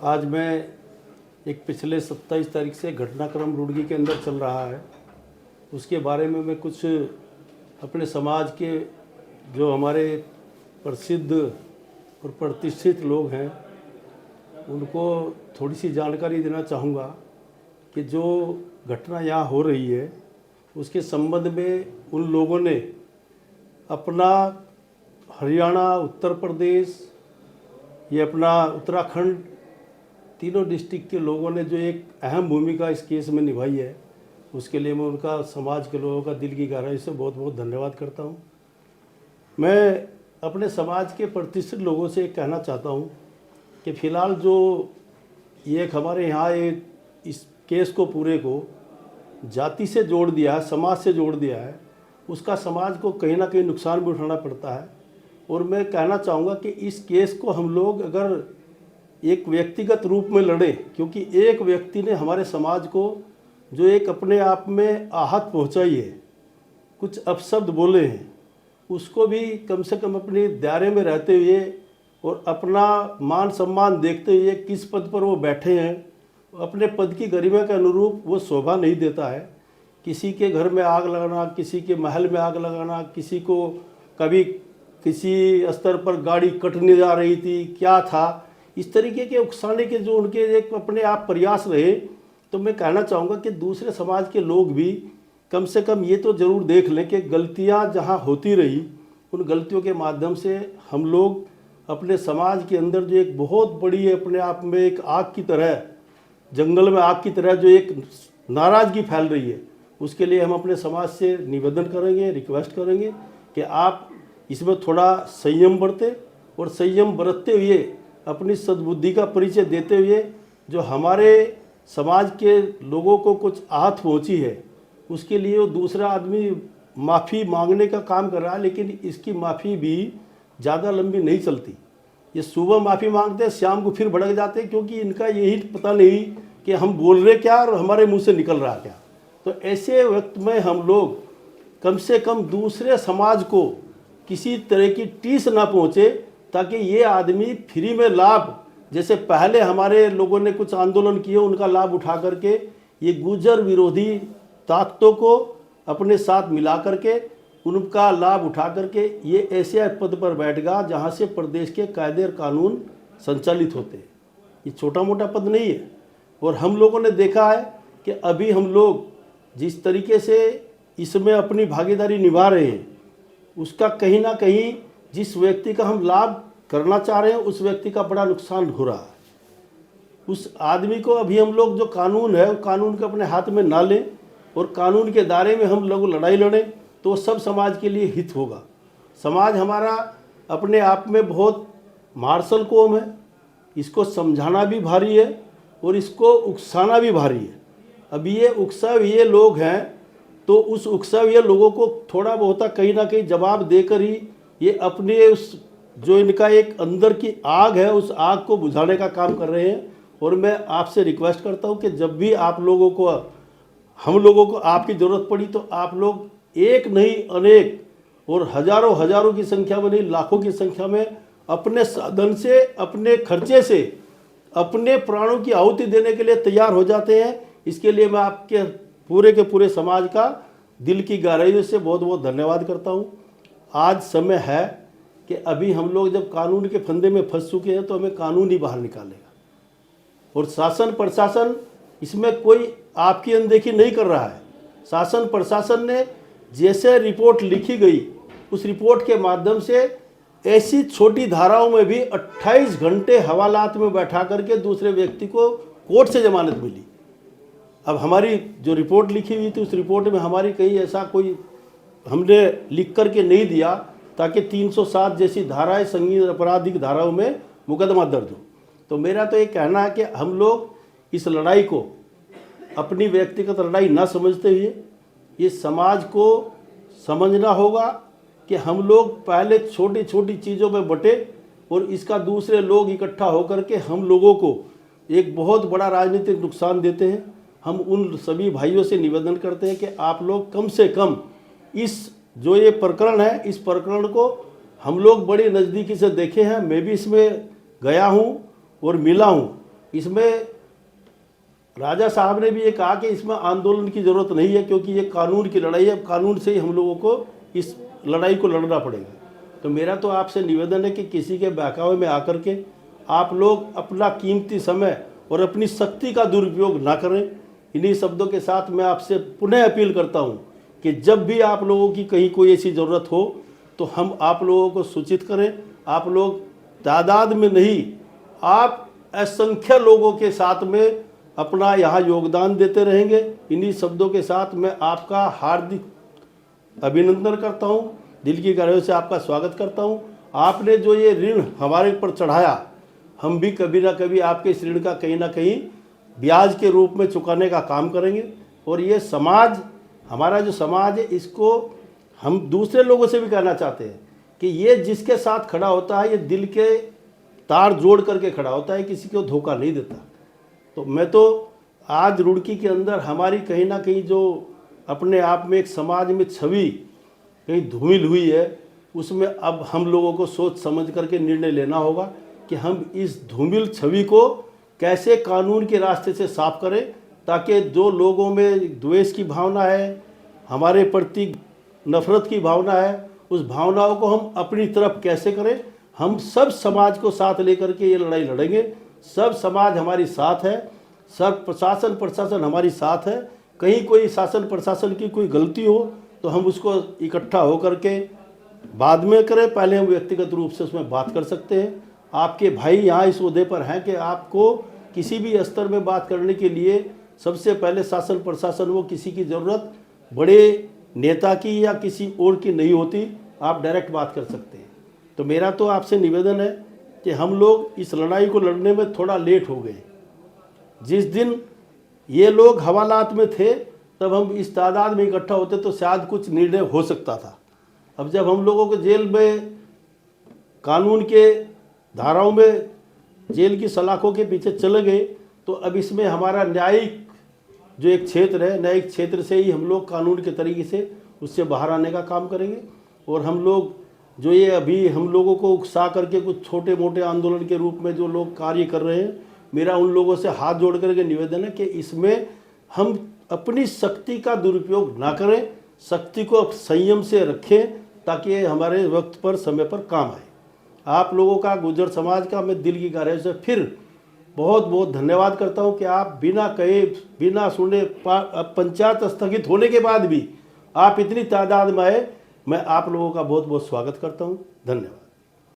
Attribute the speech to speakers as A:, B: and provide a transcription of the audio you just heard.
A: आज मैं एक पिछले 27 तारीख से घटनाक्रम रुड़की के अंदर चल रहा है, उसके बारे में मैं कुछ अपने समाज के जो हमारे प्रसिद्ध और प्रतिष्ठित लोग हैं उनको थोड़ी सी जानकारी देना चाहूँगा कि जो घटना यहाँ हो रही है उसके संबंध में उन लोगों ने अपना हरियाणा, उत्तर प्रदेश, ये अपना उत्तराखंड, तीनों डिस्ट्रिक्ट के लोगों ने जो एक अहम भूमिका इस केस में निभाई है, उसके लिए मैं उनका, समाज के लोगों का दिल की गहराई से बहुत बहुत धन्यवाद करता हूँ। मैं अपने समाज के प्रतिष्ठित लोगों से कहना चाहता हूँ कि फ़िलहाल जो ये एक हमारे यहाँ एक इस केस को पूरे को जाति से जोड़ दिया है, समाज से जोड़ दिया है, उसका समाज को कहीं ना कहीं नुकसान भी उठाना पड़ता है। और मैं कहना चाहूँगा कि इस केस को हम लोग अगर एक व्यक्तिगत रूप में लड़ें, क्योंकि एक व्यक्ति ने हमारे समाज को जो एक अपने आप में आहत पहुँचाई है, कुछ अपशब्द बोले हैं, उसको भी कम से कम अपने दायरे में रहते हुए और अपना मान सम्मान देखते हुए किस पद पर वो बैठे हैं, अपने पद की गरिमा के अनुरूप वो शोभा नहीं देता है। किसी के घर में आग लगाना, किसी के महल में आग लगाना, किसी को कभी किसी स्तर पर गाड़ी कटने जा रही थी, क्या था, इस तरीके के उकसाने के जो उनके एक अपने आप प्रयास रहे, तो मैं कहना चाहूँगा कि दूसरे समाज के लोग भी कम से कम ये तो ज़रूर देख लें कि गलतियाँ जहाँ होती रही, उन गलतियों के माध्यम से हम लोग अपने समाज के अंदर जो एक बहुत बड़ी अपने आप में एक आग की तरह, जंगल में आग की तरह जो एक नाराज़गी फैल रही है, उसके लिए हम अपने समाज से निवेदन करेंगे, रिक्वेस्ट करेंगे कि आप इसमें थोड़ा संयम बरतें और संयम बरतते हुए अपनी सद्बुद्धि का परिचय देते हुए जो हमारे समाज के लोगों को कुछ आहत पहुंची है, उसके लिए वो दूसरा आदमी माफ़ी मांगने का काम कर रहा है, लेकिन इसकी माफ़ी भी ज़्यादा लंबी नहीं चलती। ये सुबह माफ़ी मांगते हैं, शाम को फिर भड़क जाते हैं, क्योंकि इनका यही पता नहीं कि हम बोल रहे क्या और हमारे मुंह से निकल रहा क्या। तो ऐसे वक्त में हम लोग कम से कम दूसरे समाज को किसी तरह की टीस ना पहुँचे, ताकि ये आदमी फ्री में लाभ, जैसे पहले हमारे लोगों ने कुछ आंदोलन किए, उनका लाभ उठा करके ये गुर्जर विरोधी ताकतों को अपने साथ मिला करके उनका लाभ उठा करके ये ऐसे पद पर बैठ गया जहाँ से प्रदेश के कायदे और कानून संचालित होते हैं। ये छोटा मोटा पद नहीं है। और हम लोगों ने देखा है कि अभी हम लोग जिस तरीके से इसमें अपनी भागीदारी निभा रहे हैं, उसका कहीं ना कहीं जिस व्यक्ति का हम लाभ करना चाह रहे हैं, उस व्यक्ति का बड़ा नुकसान हो रहा है। उस आदमी को अभी हम लोग जो कानून है, कानून को अपने हाथ में ना लें और कानून के दायरे में हम लोग लड़ाई लड़ें, तो सब समाज के लिए हित होगा। समाज हमारा अपने आप में बहुत मार्शल कौम है, इसको समझाना भी भारी है और इसको उकसाना भी भारी है। अब ये उकसावे लोग हैं, तो उस उकसावे लोगों को थोड़ा बहुत कहीं ना कहीं जवाब देकर ही ये अपने उस जो इनका एक अंदर की आग है, उस आग को बुझाने का काम कर रहे हैं। और मैं आपसे रिक्वेस्ट करता हूं कि जब भी आप लोगों को, हम लोगों को आपकी ज़रूरत पड़ी, तो आप लोग एक नहीं अनेक और हजारों हजारों की संख्या में नहीं, लाखों की संख्या में अपने साधन से, अपने खर्चे से, अपने प्राणों की आहुति देने के लिए तैयार हो जाते हैं। इसके लिए मैं आपके पूरे के पूरे समाज का दिल की गहराइयों से बहुत बहुत धन्यवाद करता हूँ। आज समय है कि अभी हम लोग जब कानून के फंदे में फंस चुके हैं, तो हमें कानून ही बाहर निकालेगा। और शासन प्रशासन इसमें कोई आपकी अनदेखी नहीं कर रहा है। शासन प्रशासन ने जैसे रिपोर्ट लिखी गई, उस रिपोर्ट के माध्यम से ऐसी छोटी धाराओं में भी 28 घंटे हवालात में बैठा करके दूसरे व्यक्ति को कोर्ट से जमानत मिली। अब हमारी जो रिपोर्ट लिखी हुई थी, उस रिपोर्ट में हमारी कहीं ऐसा कोई हमने लिख करके नहीं दिया ताकि 307 जैसी धाराएं, संगीन आपराधिक धाराओं में मुकदमा दर्ज हो। तो मेरा तो ये कहना है कि हम लोग इस लड़ाई को अपनी व्यक्तिगत लड़ाई ना समझते हुए ये समाज को समझना होगा कि हम लोग पहले छोटी छोटी चीज़ों में बटे और इसका दूसरे लोग इकट्ठा होकर के हम लोगों को एक बहुत बड़ा राजनीतिक नुकसान देते हैं। हम उन सभी भाइयों से निवेदन करते हैं कि आप लोग कम से कम इस जो ये प्रकरण है, इस प्रकरण को हम लोग बड़ी नज़दीकी से देखे हैं। मैं भी इसमें गया हूँ और मिला हूँ इसमें राजा साहब ने भी ये कहा कि इसमें आंदोलन की ज़रूरत नहीं है, क्योंकि ये कानून की लड़ाई है, कानून से ही हम लोगों को इस लड़ाई को लड़ना पड़ेगा। तो मेरा तो आपसे निवेदन है कि किसी के बहकावे में आकर के आप लोग अपना कीमती समय और अपनी शक्ति का दुरुपयोग ना करें। इन्हीं शब्दों के साथ मैं आपसे पुनः अपील करता हूं कि जब भी आप लोगों की कहीं कोई ऐसी ज़रूरत हो तो हम आप लोगों को सूचित करें। आप लोग तादाद में नहीं, आप असंख्य लोगों के साथ में अपना यहाँ योगदान देते रहेंगे। इन्हीं शब्दों के साथ मैं आपका हार्दिक अभिनंदन करता हूँ, दिल की गहराइयों से आपका स्वागत करता हूँ। आपने जो ये ऋण हमारे पर चढ़ाया, हम भी कभी ना कभी आपके इस ऋण का कहीं ना कहीं ब्याज के रूप में चुकाने का काम करेंगे। और ये समाज, हमारा जो समाज है, इसको हम दूसरे लोगों से भी कहना चाहते हैं कि ये जिसके साथ खड़ा होता है, ये दिल के तार जोड़ करके खड़ा होता है, किसी को धोखा नहीं देता। तो मैं तो आज रुड़की के अंदर हमारी कहीं ना कहीं जो अपने आप में एक समाज में छवि कहीं धूमिल हुई है, उसमें अब हम लोगों को सोच समझ करके निर्णय लेना होगा कि हम इस धूमिल छवि को कैसे कानून के रास्ते से साफ करें, ताकि जो लोगों में द्वेष की भावना है, हमारे प्रति नफरत की भावना है, उस भावनाओं को हम अपनी तरफ कैसे करें। हम सब समाज को साथ लेकर के ये लड़ाई लड़ेंगे। सब समाज हमारी साथ है, सब प्रशासन हमारी साथ है। कहीं कोई शासन प्रशासन की कोई गलती हो तो हम उसको इकट्ठा होकर के बाद में करें, पहले हम व्यक्तिगत रूप से उसमें बात कर सकते हैं। आपके भाई यहाँ इस ओहदे पर हैं कि आपको किसी भी स्तर में बात करने के लिए सबसे पहले शासन प्रशासन, वो किसी की ज़रूरत बड़े नेता की या किसी और की नहीं होती, आप डायरेक्ट बात कर सकते हैं। तो मेरा तो आपसे निवेदन है कि हम लोग इस लड़ाई को लड़ने में थोड़ा लेट हो गए। जिस दिन ये लोग हवालात में थे तब हम इस तादाद में इकट्ठा होते तो शायद कुछ निर्णय हो सकता था। अब जब हम लोगों को जेल में कानून के धाराओं में जेल की सलाखों के पीछे चले गए, तो अब इसमें हमारा न्यायिक जो एक क्षेत्र है, न्यायिक क्षेत्र से ही हम लोग कानून के तरीके से उससे बाहर आने का काम करेंगे। और हम लोग जो ये अभी हम लोगों को उकसा करके कुछ छोटे मोटे आंदोलन के रूप में जो लोग कार्य कर रहे हैं, मेरा उन लोगों से हाथ जोड़ करके निवेदन है कि इसमें हम अपनी शक्ति का दुरुपयोग ना करें, शक्ति को संयम से रखें, ताकि ये हमारे वक्त पर समय पर काम आए। आप लोगों का, गुर्जर समाज का मैं दिल की गहराई से फिर बहुत बहुत धन्यवाद करता हूं कि आप बिना कहे, बिना सुने, पंचायत स्थगित होने के बाद भी आप इतनी तादाद में आए। मैं आप लोगों का बहुत बहुत स्वागत करता हूं। धन्यवाद।